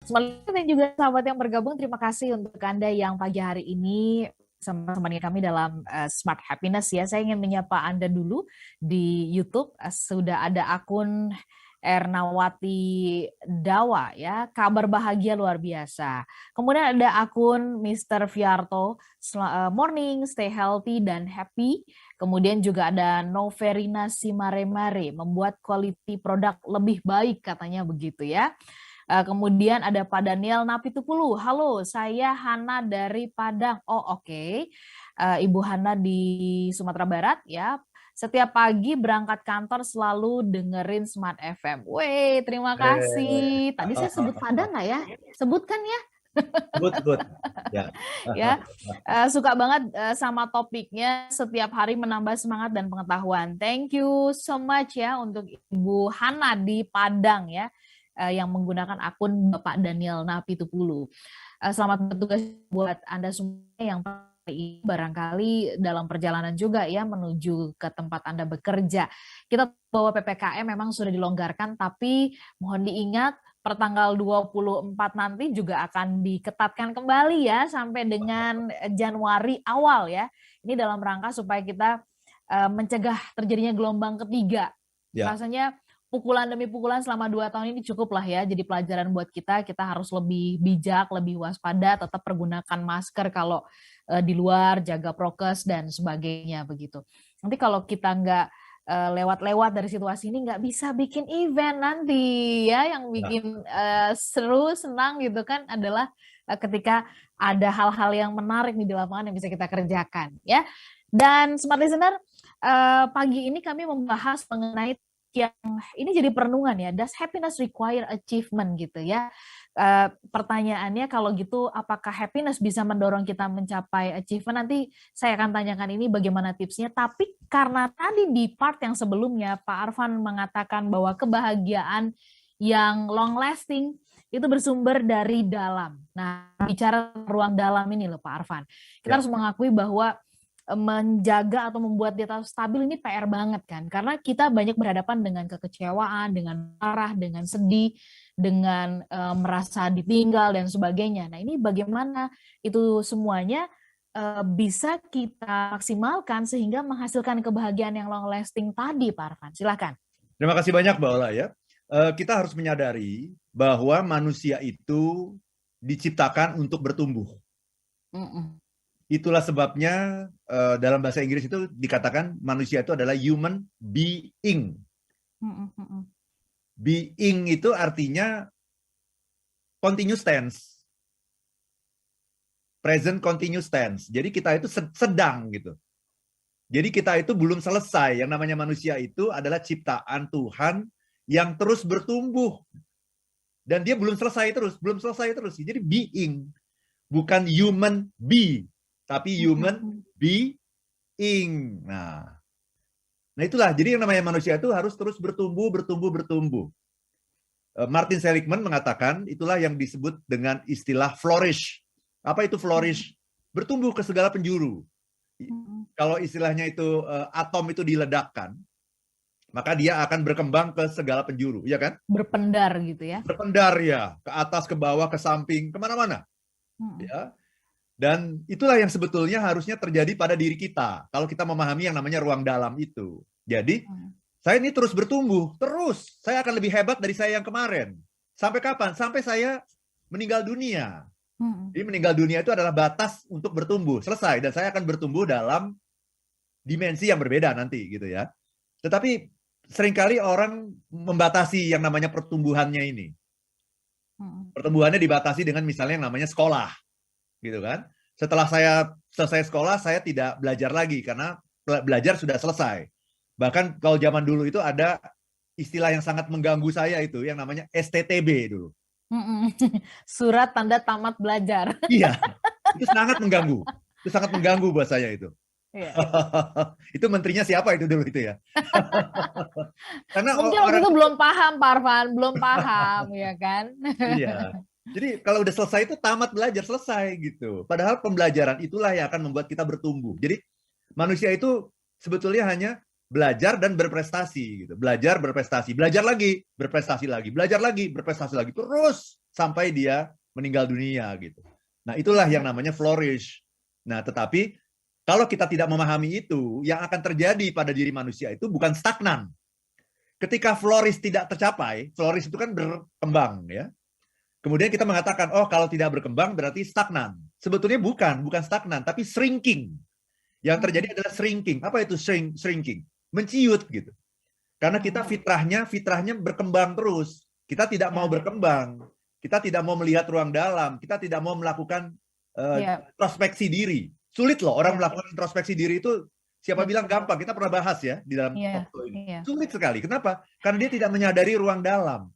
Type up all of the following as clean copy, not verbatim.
Semuanya dan juga sahabat yang bergabung, terima kasih untuk Anda yang pagi hari ini sama kami dalam Smart Happiness ya. Saya ingin menyapa Anda dulu di YouTube. Sudah ada akun Ernawati Dawa ya, kabar bahagia luar biasa. Kemudian ada akun Mr. Viarto, morning, stay healthy dan happy. Kemudian juga ada Noverina Simaremare, membuat quality produk lebih baik katanya begitu ya. Kemudian ada Pak Daniel Napitupulu. Halo, saya Hana dari Padang. Oh, oke. Ibu Hana di Sumatera Barat ya. Setiap pagi berangkat kantor selalu dengerin Smart FM. Weh, terima kasih. Tadi saya sebut Padang nggak ya? Sebutkan ya. Sebut. Ya. Ya, suka banget sama topiknya. Setiap hari menambah semangat dan pengetahuan. Thank you so much ya untuk Ibu Hana di Padang ya, yang menggunakan akun Bapak Daniel Napitupulu. Selamat bertugas buat Anda semua yang barangkali dalam perjalanan juga ya menuju ke tempat Anda bekerja. Kita bahwa PPKM memang sudah dilonggarkan, tapi mohon diingat pertanggal 24 nanti juga akan diketatkan kembali ya sampai dengan Januari awal ya. Ini dalam rangka supaya kita mencegah terjadinya gelombang ketiga. Ya. Rasanya pukulan demi pukulan selama 2 tahun ini cukup lah ya. Jadi pelajaran buat kita harus lebih bijak, lebih waspada, tetap pergunakan masker kalau di luar, jaga prokes dan sebagainya begitu. Nanti kalau kita nggak lewat-lewat dari situasi ini nggak bisa bikin event nanti ya, yang bikin seru, senang gitu kan adalah ketika ada hal-hal yang menarik di lapangan yang bisa kita kerjakan ya. Dan Smart Listener, pagi ini kami membahas mengenai yang ini jadi perenungan ya, does happiness require achievement gitu ya. Pertanyaannya kalau gitu apakah happiness bisa mendorong kita mencapai achievement? Nanti saya akan tanyakan ini bagaimana tipsnya. Tapi karena tadi di part yang sebelumnya Pak Arfan mengatakan bahwa kebahagiaan yang long lasting itu bersumber dari dalam. Nah, bicara ruang dalam ini loh Pak Arfan, kita harus mengakui bahwa menjaga atau membuat dia stabil ini PR banget kan, karena kita banyak berhadapan dengan kekecewaan, dengan marah, dengan sedih, dengan merasa ditinggal dan sebagainya. Nah, ini bagaimana itu semuanya bisa kita maksimalkan sehingga menghasilkan kebahagiaan yang long lasting tadi, Pak Arfan. Silakan. Terima kasih banyak Mbak Ola ya. Kita harus menyadari bahwa manusia itu diciptakan untuk bertumbuh. Itulah sebabnya dalam bahasa Inggris itu dikatakan manusia itu adalah human being. Being itu artinya continuous tense. Present continuous tense. Jadi kita itu sedang gitu. Jadi kita itu belum selesai. Yang namanya manusia itu adalah ciptaan Tuhan yang terus bertumbuh. Dan dia belum selesai terus. Jadi being. Bukan human be, tapi human being. Nah itulah. Jadi yang namanya manusia itu harus terus bertumbuh. Martin Seligman mengatakan itulah yang disebut dengan istilah flourish. Apa itu flourish? Bertumbuh ke segala penjuru. Kalau istilahnya itu atom itu diledakkan, maka dia akan berkembang ke segala penjuru, ya kan? Berpendar gitu ya? Berpendar ya, ke atas, ke bawah, ke samping, kemana-mana. Ya. Dan itulah yang sebetulnya harusnya terjadi pada diri kita. Kalau kita memahami yang namanya ruang dalam itu. Jadi, saya ini terus bertumbuh, terus. Saya akan lebih hebat dari saya yang kemarin. Sampai kapan? Sampai saya meninggal dunia. Jadi meninggal dunia itu adalah batas untuk bertumbuh. Selesai. Dan saya akan bertumbuh dalam dimensi yang berbeda nanti gitu ya. Tetapi seringkali orang membatasi yang namanya pertumbuhannya ini. Pertumbuhannya dibatasi dengan misalnya yang namanya sekolah. Gitu kan. Setelah saya selesai sekolah, saya tidak belajar lagi karena belajar sudah selesai. Bahkan kalau zaman dulu itu ada istilah yang sangat mengganggu saya itu yang namanya STTB dulu. Surat tanda tamat belajar. Iya, itu sangat mengganggu. Itu sangat mengganggu buat saya itu. Itu menterinya siapa itu dulu itu ya? Karena mungkin waktu itu belum paham, Pak Arfan, belum paham ya kan? Iya. Jadi kalau udah selesai itu tamat belajar, selesai gitu. Padahal pembelajaran itulah yang akan membuat kita bertumbuh. Jadi manusia itu sebetulnya hanya belajar dan berprestasi gitu. Belajar, berprestasi, belajar lagi, berprestasi lagi, belajar lagi, berprestasi lagi, terus sampai dia meninggal dunia gitu. Nah, itulah yang namanya flourish. Nah, tetapi kalau kita tidak memahami itu, yang akan terjadi pada diri manusia itu bukan stagnan. Ketika flourish tidak tercapai, flourish itu kan berkembang ya. Kemudian kita mengatakan, oh kalau tidak berkembang berarti stagnan. Sebetulnya bukan stagnan, tapi shrinking. Yang terjadi adalah shrinking. Apa itu shrinking? Menciut gitu. Karena kita fitrahnya berkembang terus. Kita tidak mau berkembang. Kita tidak mau melihat ruang dalam. Kita tidak mau melakukan introspeksi diri. Sulit loh orang melakukan introspeksi diri itu. Siapa bilang gampang? Kita pernah bahas ya di dalam foto ini. Sulit sekali. Kenapa? Karena dia tidak menyadari ruang dalam.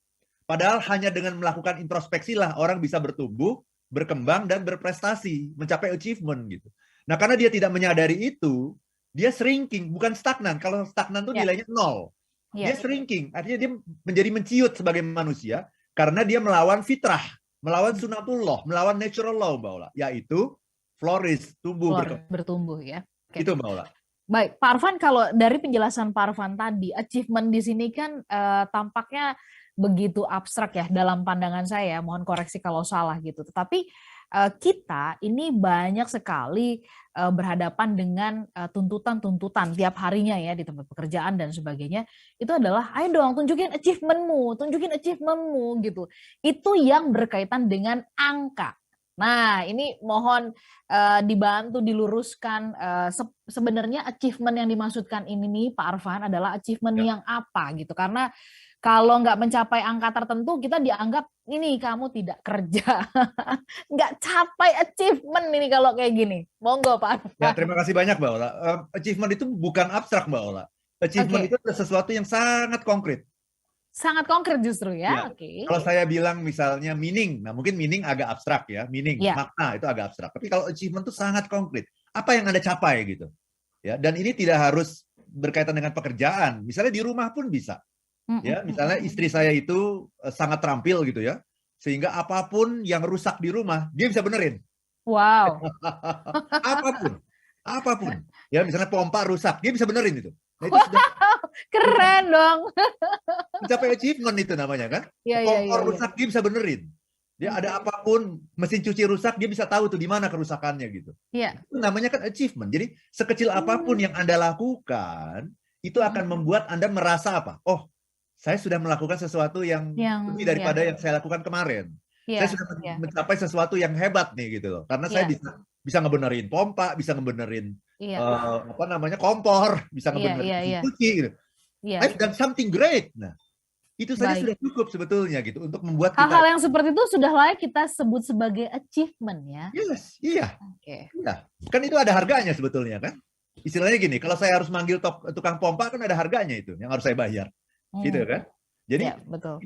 Padahal hanya dengan melakukan introspeksi lah orang bisa bertumbuh, berkembang, dan berprestasi. Mencapai achievement gitu. Nah, karena dia tidak menyadari itu, dia shrinking, bukan stagnan. Kalau stagnan itu nilainya 0. Dia shrinking, artinya dia menjadi menciut sebagai manusia karena dia melawan fitrah, melawan sunatullah, melawan natural law, Mbak Ola, yaitu flourish, bertumbuh ya. Itu Mbak Ola. Baik, Pak Arfan, kalau dari penjelasan Pak Arfan tadi, achievement di sini kan tampaknya begitu abstrak ya dalam pandangan saya, mohon koreksi kalau salah gitu. Tetapi kita ini banyak sekali berhadapan dengan tuntutan-tuntutan tiap harinya ya di tempat pekerjaan dan sebagainya. Itu adalah, ayo dong tunjukin achievementmu gitu. Itu yang berkaitan dengan angka. Nah, ini mohon dibantu diluruskan sebenarnya achievement yang dimaksudkan ini nih Pak Arfan adalah achievement yang apa gitu. Karena kalau nggak mencapai angka tertentu, kita dianggap ini kamu tidak kerja. Nggak capai achievement ini kalau kayak gini. Monggo Pak Arfan. Ya, terima kasih banyak Mbak Ola. Achievement itu bukan abstrak Mbak Ola. Achievement itu adalah sesuatu yang sangat konkret. Sangat konkret justru ya. Kalau saya bilang misalnya meaning, nah mungkin meaning agak abstrak ya, meaning, makna itu agak abstrak. Tapi kalau achievement itu sangat konkret. Apa yang Anda capai gitu. Ya, dan ini tidak harus berkaitan dengan pekerjaan. Misalnya di rumah pun bisa. Ya, misalnya istri saya itu sangat terampil gitu ya. Sehingga apapun yang rusak di rumah, dia bisa benerin. Wow. Apapun. Ya, misalnya pompa rusak, dia bisa benerin itu. Nah, itu sudah keren dong. Mencapai achievement itu namanya kan. Kompor rusak dia bisa benerin. Dia ada apapun, mesin cuci rusak dia bisa tahu tuh di mana kerusakannya gitu. Itu namanya kan achievement. Jadi sekecil apapun yang Anda lakukan, itu akan membuat Anda merasa apa? Oh, saya sudah melakukan sesuatu yang lebih daripada yang saya lakukan kemarin. Saya sudah mencapai sesuatu yang hebat nih gitu loh. Karena saya bisa ngebenerin pompa, bisa ngebenerin kompor, bisa ngebenerin cuci gitu. I've done something great. Nah, itu saja sudah cukup sebetulnya gitu untuk membuat hal-hal yang seperti itu sudah layak kita sebut sebagai achievement ya. Iya. Kan itu ada harganya sebetulnya kan. Istilahnya gini, kalau saya harus manggil tukang pompa kan ada harganya itu yang harus saya bayar. Gitu kan. Jadi betul.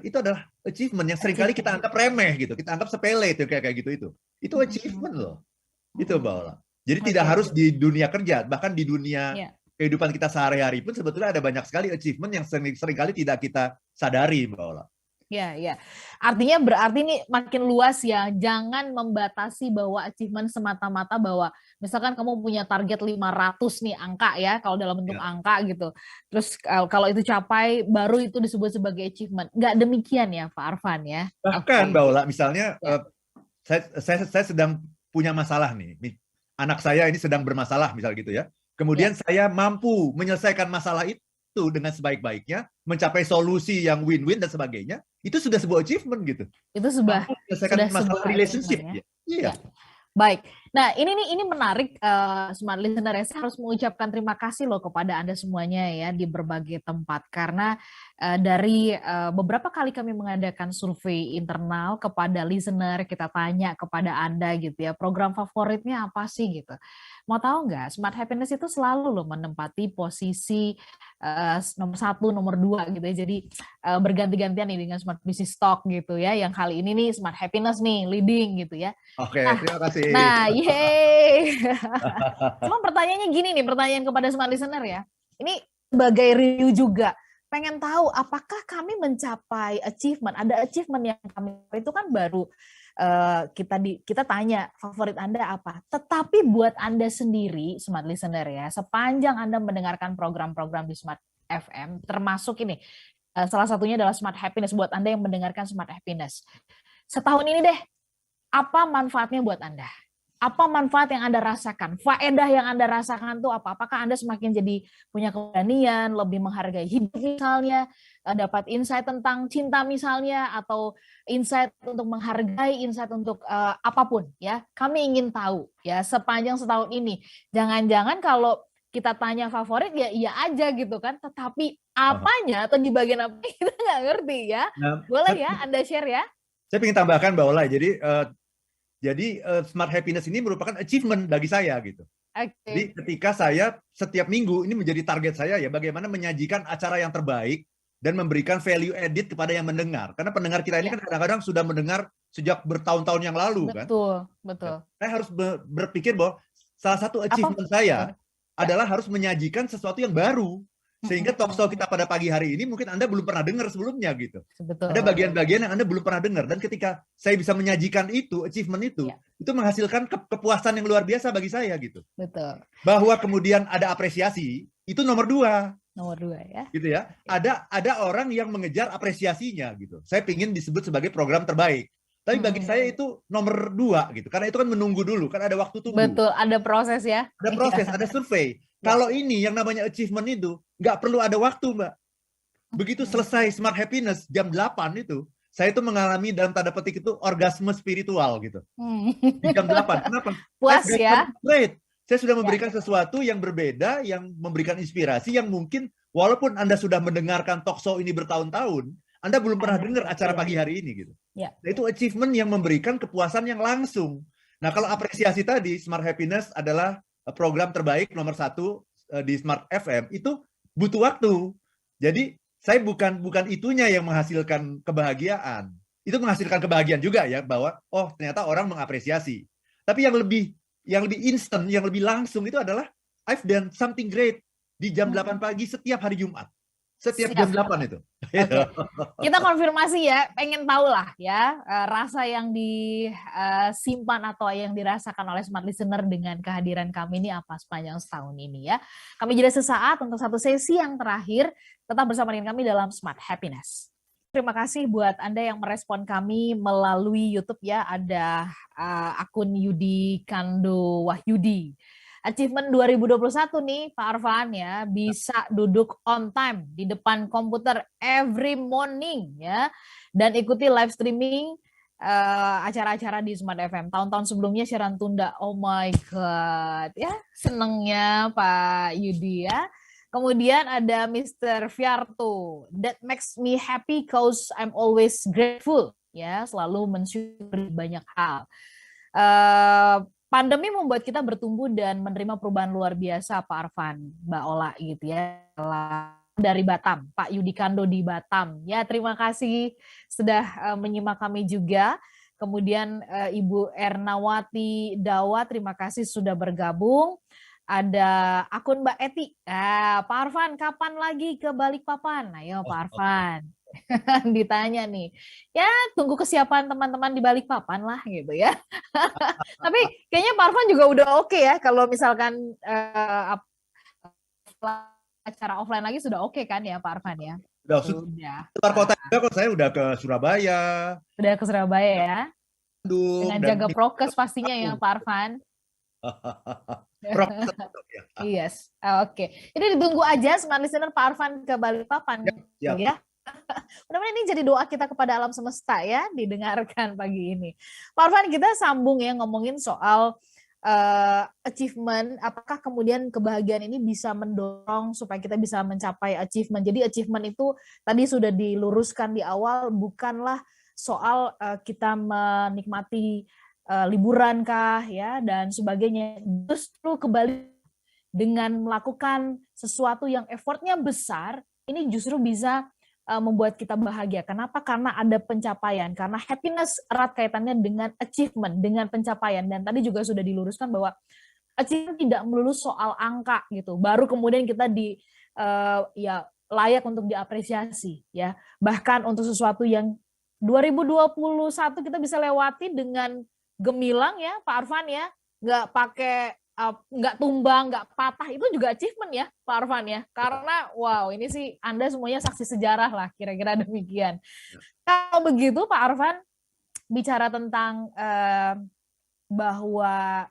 itu adalah achievement yang seringkali kita anggap remeh gitu. Kita anggap sepele itu kayak gitu itu. Itu achievement loh. Itu Mbak Ola. Jadi tidak harus di dunia kerja, bahkan di dunia kehidupan kita sehari-hari pun sebetulnya ada banyak sekali achievement yang seringkali tidak kita sadari, Mbak Ola. Ya. Artinya berarti ini makin luas ya. Jangan membatasi bahwa achievement semata-mata bahwa misalkan kamu punya target 500 nih angka ya, kalau dalam bentuk angka gitu. Terus kalau itu capai baru itu disebut sebagai achievement. Nggak demikian ya Pak Arfan ya. Bahkan Mbak Ola, misalnya saya sedang punya masalah nih. Anak saya ini sedang bermasalah misal gitu ya. Kemudian saya mampu menyelesaikan masalah itu dengan sebaik-baiknya, mencapai solusi yang win-win dan sebagainya, itu sudah sebuah achievement gitu. Itu sudah masalah relationship ya. Iya. Baik. Nah, ini menarik Smart Listener. Saya harus mengucapkan terima kasih loh kepada Anda semuanya ya di berbagai tempat karena dari beberapa kali kami mengadakan survei internal kepada listener, kita tanya kepada Anda gitu ya, program favoritnya apa sih gitu. Mau tahu nggak, Smart Happiness itu selalu loh menempati posisi nomor 1, nomor 2 gitu ya. Jadi berganti-gantian nih dengan Smart Business Talk gitu ya. Yang kali ini nih Smart Happiness nih leading gitu ya. Oke, terima kasih. Nah, yeay. Cuma pertanyaannya gini nih, pertanyaan kepada Smart Listener ya. Ini sebagai review juga. Pengen tahu apakah kami mencapai achievement, ada achievement yang kami itu kan baru kita tanya favorit Anda apa. Tetapi buat Anda sendiri, Smart Listener ya, sepanjang Anda mendengarkan program-program di Smart FM, termasuk ini, salah satunya adalah Smart Happiness, buat Anda yang mendengarkan Smart Happiness. Setahun ini deh, apa manfaatnya buat Anda? Apa manfaat yang Anda rasakan? Faedah yang Anda rasakan tuh apa? Apakah Anda semakin jadi punya keberanian, lebih menghargai hidup misalnya, dapat insight tentang cinta misalnya, atau insight untuk menghargai, insight untuk apapun ya. Kami ingin tahu ya sepanjang setahun ini. Jangan-jangan kalau kita tanya favorit ya iya aja gitu kan, tetapi apanya atau di bagian apa kita nggak ngerti ya. Nah, Boleh ya Anda share ya? Saya ingin tambahkan Mbak Ola, jadi Smart Happiness ini merupakan achievement bagi saya gitu. Okay. Jadi ketika saya setiap minggu ini menjadi target saya ya bagaimana menyajikan acara yang terbaik dan memberikan value added kepada yang mendengar. Karena pendengar kita ini kan kadang-kadang sudah mendengar sejak bertahun-tahun yang lalu kan. Betul. Saya harus berpikir bahwa salah satu achievement saya adalah harus menyajikan sesuatu yang baru. Sehingga talk show kita pada pagi hari ini mungkin Anda belum pernah dengar sebelumnya gitu. Betul. Ada bagian-bagian yang Anda belum pernah dengar. Dan ketika saya bisa menyajikan itu, achievement itu menghasilkan kepuasan yang luar biasa bagi saya gitu. Betul. Bahwa kemudian ada apresiasi, itu nomor 2. Nomor 2 ya. Gitu ya. Ada orang yang mengejar apresiasinya gitu. Saya ingin disebut sebagai program terbaik. Tapi bagi saya itu nomor 2 gitu. Karena itu kan menunggu dulu, kan ada waktu tunggu. Betul, ada proses ya. Ada proses, ada survei. Kalau ini yang namanya achievement itu nggak perlu ada waktu, Mbak. Begitu selesai Smart Happiness jam 8 itu, saya itu mengalami dalam tanda petik itu orgasme spiritual gitu. Di jam 8. Kenapa? Puas ya. Great. Saya sudah memberikan sesuatu yang berbeda, yang memberikan inspirasi, yang mungkin walaupun Anda sudah mendengarkan talk show ini bertahun-tahun, Anda belum pernah dengar acara pagi hari ini gitu. Nah, itu achievement yang memberikan kepuasan yang langsung. Nah, kalau apresiasi tadi, Smart Happiness adalah program terbaik nomor 1 di Smart FM, itu butuh waktu. Jadi saya bukan itunya yang menghasilkan kebahagiaan. Itu menghasilkan kebahagiaan juga ya, bahwa oh ternyata orang mengapresiasi. Tapi yang lebih instan, yang lebih langsung itu adalah I've done something great di jam 8 pagi setiap hari Jumat. Setiap jam 8 itu. Okay. Kita konfirmasi ya, pengen tahu lah ya rasa yang disimpan atau yang dirasakan oleh Smart Listener dengan kehadiran kami ini apa sepanjang setahun ini ya. Kami jeda sesaat untuk satu sesi yang terakhir, tetap bersama dengan kami dalam Smart Happiness. Terima kasih buat Anda yang merespon kami melalui YouTube ya, ada akun Yudi Kando Wahyudi. Achievement 2021 nih Pak Arfan ya, bisa duduk on time di depan komputer every morning ya, dan ikuti live streaming acara-acara di Smart FM. Tahun-tahun sebelumnya siaran tunda. Oh my god ya, senengnya Pak Yudi ya. Kemudian ada Mr. Fiarto, that makes me happy cause I'm always grateful ya, selalu mensyukuri banyak hal. Pandemi membuat kita bertumbuh dan menerima perubahan luar biasa, Pak Arfan, Mbak Ola gitu ya. Dari Batam, Pak Yudi Kando di Batam. Ya, terima kasih sudah menyimak kami juga. Kemudian Ibu Ernawati Dawa, terima kasih sudah bergabung. Ada akun Mbak Eti. Pak Arfan, kapan lagi ke Balikpapan? Ayo Pak Arfan. Ditanya nih, ya tunggu kesiapan teman-teman di Balikpapan lah gitu ya. Tapi kayaknya Pak Arfan juga udah oke ya kalau misalkan acara offline lagi sudah oke kan ya Pak Arfan ya? Sudah. Keluar kota juga kok, saya udah ke Surabaya. Udah ke Surabaya ya? Dengan jaga prokes pastinya ya Pak Arfan. Yes, oke. Jadi ditunggu aja Smart Listener Pak Arfan ke Balikpapan ya. Mudah-mudahan ini jadi doa kita kepada alam semesta ya, didengarkan pagi ini. Pak Arfan, kita sambung ya ngomongin soal achievement. Apakah kemudian kebahagiaan ini bisa mendorong supaya kita bisa mencapai achievement? Jadi achievement itu tadi sudah diluruskan di awal, bukanlah soal kita menikmati liburan kah ya dan sebagainya. Justru kembali dengan melakukan sesuatu yang effortnya besar, ini justru bisa membuat kita bahagia. Kenapa? Karena ada pencapaian. Karena happiness erat kaitannya dengan achievement, dengan pencapaian. Dan tadi juga sudah diluruskan bahwa achievement tidak melulu soal angka gitu. Baru kemudian kita ya layak untuk diapresiasi ya. Bahkan untuk sesuatu yang 2021 kita bisa lewati dengan gemilang ya Pak Arfan ya, nggak pakai nggak tumbang, nggak patah, itu juga achievement ya Pak Arfan ya, karena wow ini sih Anda semuanya saksi sejarah lah, kira-kira demikian. Kalau begitu Pak Arfan, bicara tentang bahwa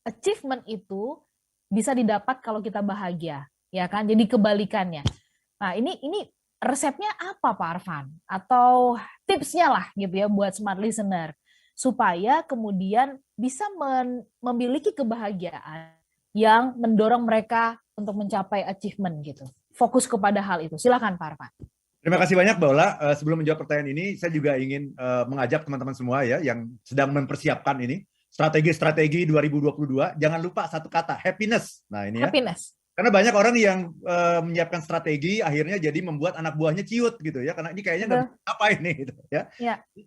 achievement itu bisa didapat kalau kita bahagia, ya kan? Jadi kebalikannya. Nah, ini resepnya apa Pak Arfan? Atau tipsnya lah gitu ya buat smart listener supaya kemudian bisa memiliki kebahagiaan yang mendorong mereka untuk mencapai achievement gitu. Fokus kepada hal itu. Silakan Pak Arfan. Terima kasih banyak Mbak Ola. Sebelum menjawab pertanyaan ini, saya juga ingin mengajak teman-teman semua ya yang sedang mempersiapkan ini strategi 2022. Jangan lupa satu kata, happiness. Nah ini ya. Happiness. Karena banyak orang yang menyiapkan strategi, akhirnya jadi membuat anak buahnya ciut gitu ya. Karena ini kayaknya nggak bisa apa ini gitu ya.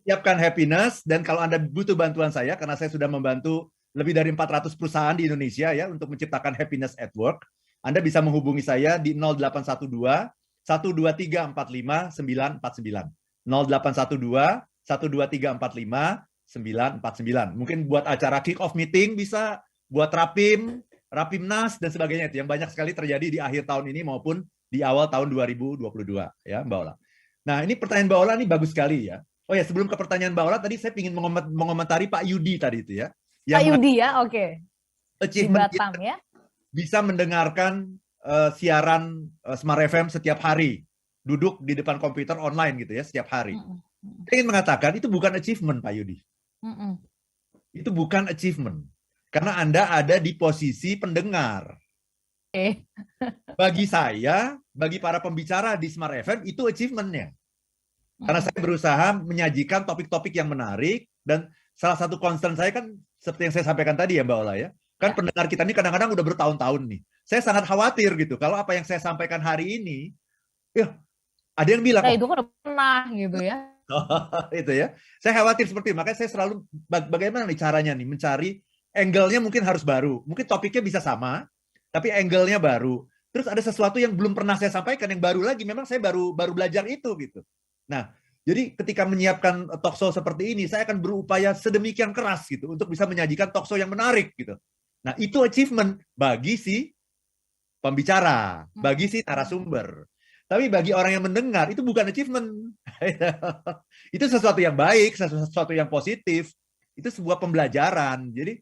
Siapkan happiness, dan kalau Anda butuh bantuan saya, karena saya sudah membantu lebih dari 400 perusahaan di Indonesia ya untuk menciptakan happiness at work, Anda bisa menghubungi saya di 0812 12345 949. 0812 12345 949. Mungkin buat acara kick off meeting bisa, buat Rapimnas dan sebagainya, itu yang banyak sekali terjadi di akhir tahun ini maupun di awal tahun 2022 ya Mbak Ola. Nah, ini pertanyaan Mbak Ola ini bagus sekali ya. Oh ya, sebelum ke pertanyaan Mbak Ola tadi saya ingin mengomentari Pak Yudi tadi itu ya. Pak Yudi ya, oke. Di Batam ya. Bisa mendengarkan siaran Smart FM setiap hari, duduk di depan komputer online gitu ya setiap hari. Saya ingin mengatakan itu bukan achievement Pak Yudi. Itu bukan achievement. Karena Anda ada di posisi pendengar. Bagi saya, bagi para pembicara di Smart FM, itu achievement-nya. Karena saya berusaha menyajikan topik-topik yang menarik, dan salah satu concern saya kan, seperti yang saya sampaikan tadi ya Mbak Ola ya, kan pendengar kita ini kadang-kadang udah bertahun-tahun nih. Saya sangat khawatir gitu, kalau apa yang saya sampaikan hari ini, ya ada yang bilang, itu kan udah pernah gitu ya. Itu ya. Saya khawatir seperti itu, makanya saya selalu, bagaimana nih caranya nih, mencari angle-nya mungkin harus baru. Mungkin topiknya bisa sama, tapi angle-nya baru. Terus ada sesuatu yang belum pernah saya sampaikan, yang baru lagi. Memang saya baru belajar itu gitu. Nah, jadi ketika menyiapkan talk show seperti ini, saya akan berupaya sedemikian keras gitu untuk bisa menyajikan talk show yang menarik gitu. Nah, itu achievement bagi si pembicara, bagi si narasumber. Tapi bagi orang yang mendengar, itu bukan achievement. Itu sesuatu yang baik, sesuatu yang positif. Itu sebuah pembelajaran. Jadi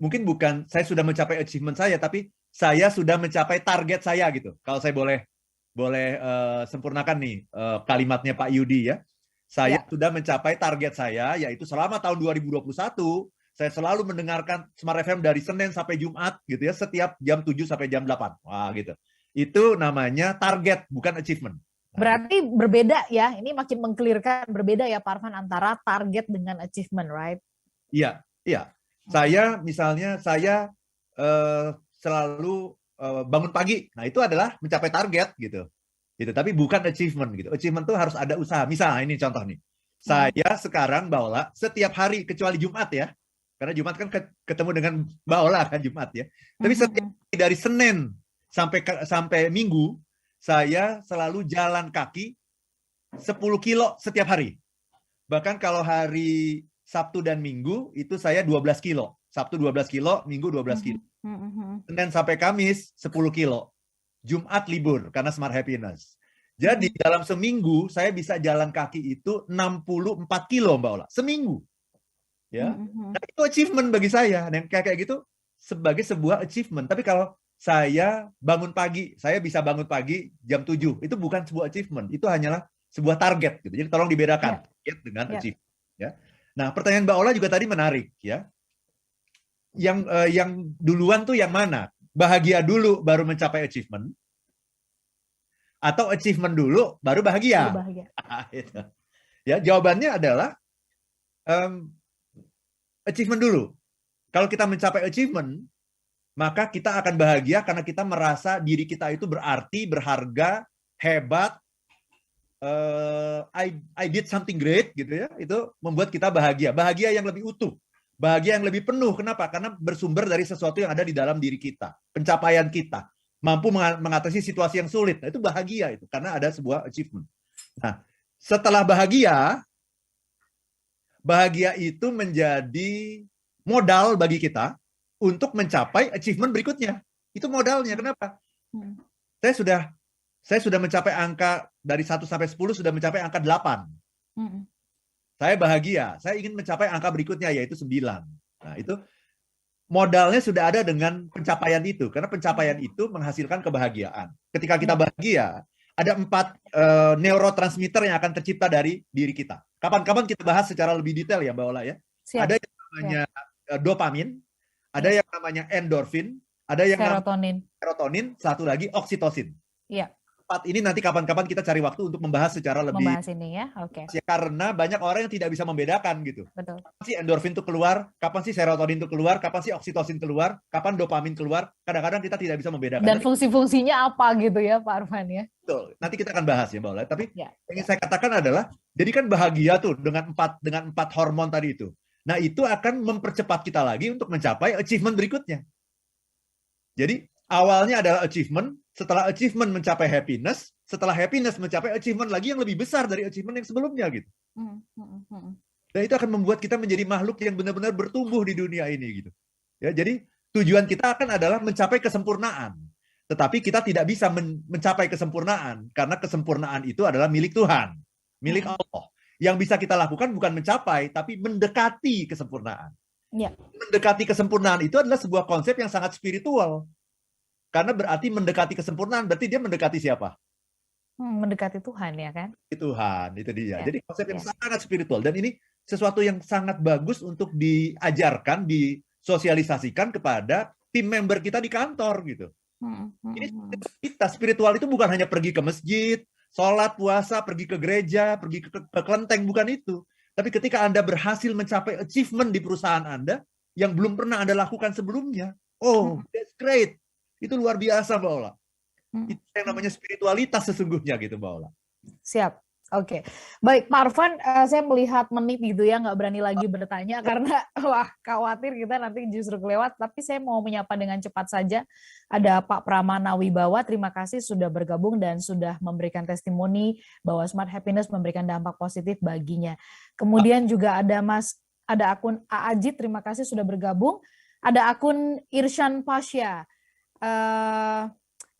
mungkin bukan saya sudah mencapai achievement saya, tapi saya sudah mencapai target saya gitu. Kalau saya boleh sempurnakan nih kalimatnya Pak Yudi ya. Saya sudah mencapai target saya, yaitu selama tahun 2021, saya selalu mendengarkan Smart FM dari Senin sampai Jumat gitu ya, setiap jam 7 sampai jam 8. Wah gitu. Itu namanya target, bukan achievement. Berarti berbeda ya, ini makin mengklirkan berbeda ya Pak Arfan antara target dengan achievement, right? Iya, iya. Saya misalnya selalu bangun pagi. Nah, itu adalah mencapai target gitu. Gitu, tapi bukan achievement gitu. Achievement tuh harus ada usaha. Misal ini contoh nih. Saya sekarang Mbak Ola setiap hari kecuali Jumat ya. Karena Jumat kan ketemu dengan Mbak Ola kan Jumat ya. Tapi setiap hari dari Senin sampai Minggu saya selalu jalan kaki 10 kilo setiap hari. Bahkan kalau hari Sabtu dan Minggu itu saya 12 kilo. Sabtu 12 kilo, Minggu 12 kilo. Senin sampai Kamis 10 kilo. Jumat libur karena Smart Happiness. Jadi dalam seminggu saya bisa jalan kaki itu 64 kilo Mbak Ola. Seminggu. Ya. Nah, itu achievement bagi saya. Dan kayak gitu sebagai sebuah achievement. Tapi kalau saya bangun pagi, saya bisa bangun pagi jam 7. Itu bukan sebuah achievement. Itu hanyalah sebuah target gitu. Jadi tolong dibedakan target dengan achievement. Ya. Nah, pertanyaan Mbak Ola juga tadi menarik ya. Yang duluan tuh yang mana? Bahagia dulu baru mencapai achievement, atau achievement dulu baru bahagia? Ya, jawabannya adalah achievement dulu. Kalau kita mencapai achievement, maka kita akan bahagia karena kita merasa diri kita itu berarti, berharga, hebat. I did something great gitu ya. Itu membuat kita bahagia. Bahagia yang lebih utuh. Bahagia yang lebih penuh. Kenapa? Karena bersumber dari sesuatu yang ada di dalam diri kita. Pencapaian kita. Mampu mengatasi situasi yang sulit. Nah, itu bahagia itu. Karena ada sebuah achievement. Nah, setelah bahagia, bahagia itu menjadi modal bagi kita untuk mencapai achievement berikutnya. Itu modalnya. Kenapa? Saya sudah mencapai angka dari 1 sampai 10 sudah mencapai angka 8. Saya bahagia. Saya ingin mencapai angka berikutnya yaitu 9. Nah, itu modalnya sudah ada dengan pencapaian itu, karena pencapaian itu menghasilkan kebahagiaan. Ketika kita bahagia, ada 4 neurotransmitter yang akan tercipta dari diri kita. Kapan-kapan kita bahas secara lebih detail ya Mbak Ola ya. Siap. Ada yang namanya dopamin, ada yang namanya endorfin, ada yang serotonin, satu lagi oksitosin. Iya. 4 ini nanti kapan-kapan kita cari waktu untuk membahas secara lebih. Membahas ini ya, oke. Karena banyak orang yang tidak bisa membedakan gitu. Betul. Kapan sih endorfin itu keluar, kapan sih serotonin itu keluar, kapan sih oksitosin keluar, kapan dopamin keluar. Kadang-kadang kita tidak bisa membedakan. Dan fungsi-fungsinya apa gitu ya Pak Arfan ya. Betul. Nanti kita akan bahas ya Mbak Ola. Tapi yang ingin saya katakan adalah, jadi kan bahagia tuh dengan 4 hormon tadi itu. Nah itu akan mempercepat kita lagi untuk mencapai achievement berikutnya. Jadi awalnya adalah achievement, setelah achievement mencapai happiness, setelah happiness mencapai achievement lagi yang lebih besar dari achievement yang sebelumnya gitu. Dan itu akan membuat kita menjadi makhluk yang benar-benar bertumbuh di dunia ini gitu. Ya, jadi tujuan kita akan adalah mencapai kesempurnaan. Tetapi kita tidak bisa mencapai kesempurnaan karena kesempurnaan itu adalah milik Tuhan, milik Allah. Yang bisa kita lakukan bukan mencapai, tapi mendekati kesempurnaan. Ya. Mendekati kesempurnaan itu adalah sebuah konsep yang sangat spiritual. Karena berarti mendekati kesempurnaan, berarti dia mendekati siapa? Mendekati Tuhan ya kan? Tuhan, itu dia. Ya. Jadi konsep yang sangat spiritual. Dan ini sesuatu yang sangat bagus untuk diajarkan, disosialisasikan kepada tim member kita di kantor gitu. Ini kita spiritual itu bukan hanya pergi ke masjid, sholat, puasa, pergi ke gereja, pergi ke kelenteng, bukan itu. Tapi ketika Anda berhasil mencapai achievement di perusahaan Anda yang belum pernah Anda lakukan sebelumnya, oh, that's great. Itu luar biasa, Mbak Ola. Itu yang namanya spiritualitas sesungguhnya gitu, Mbak Ola. Siap. Oke. Baik, Pak Arfan, saya melihat menit gitu ya, nggak berani lagi bertanya karena wah khawatir kita nanti justru kelewat. Tapi saya mau menyapa dengan cepat saja. Ada Pak Pramana Wibawa, terima kasih sudah bergabung dan sudah memberikan testimoni bahwa Smart Happiness memberikan dampak positif baginya. Kemudian juga ada akun Aajit, terima kasih sudah bergabung. Ada akun Irshan Pasha.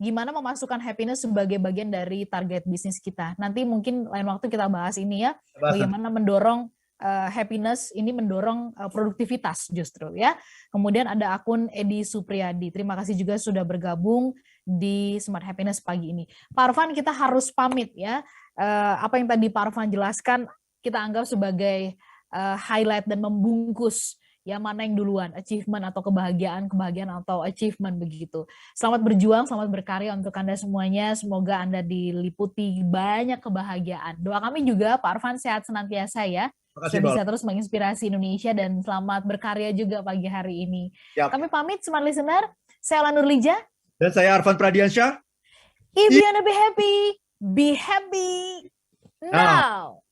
Gimana memasukkan happiness sebagai bagian dari target bisnis kita. Nanti mungkin lain waktu kita bahas ini ya, bagaimana mendorong happiness ini mendorong produktivitas justru ya. Kemudian ada akun Edi Supriyadi. Terima kasih juga sudah bergabung di Smart Happiness pagi ini. Pak Arfan, kita harus pamit ya. Apa yang tadi Pak Arfan jelaskan kita anggap sebagai highlight dan membungkus ya, mana yang duluan, achievement atau kebahagiaan atau achievement begitu. Selamat berjuang, selamat berkarya untuk Anda semuanya. Semoga Anda diliputi banyak kebahagiaan. Doa kami juga Pak Arfan sehat senantiasa ya. Sudah bisa terus menginspirasi Indonesia dan selamat berkarya juga pagi hari ini. Kami pamit, Smart Listener. Saya Ola Nurlija. Dan saya Arfan Pradiansyah. If you wanna be happy now.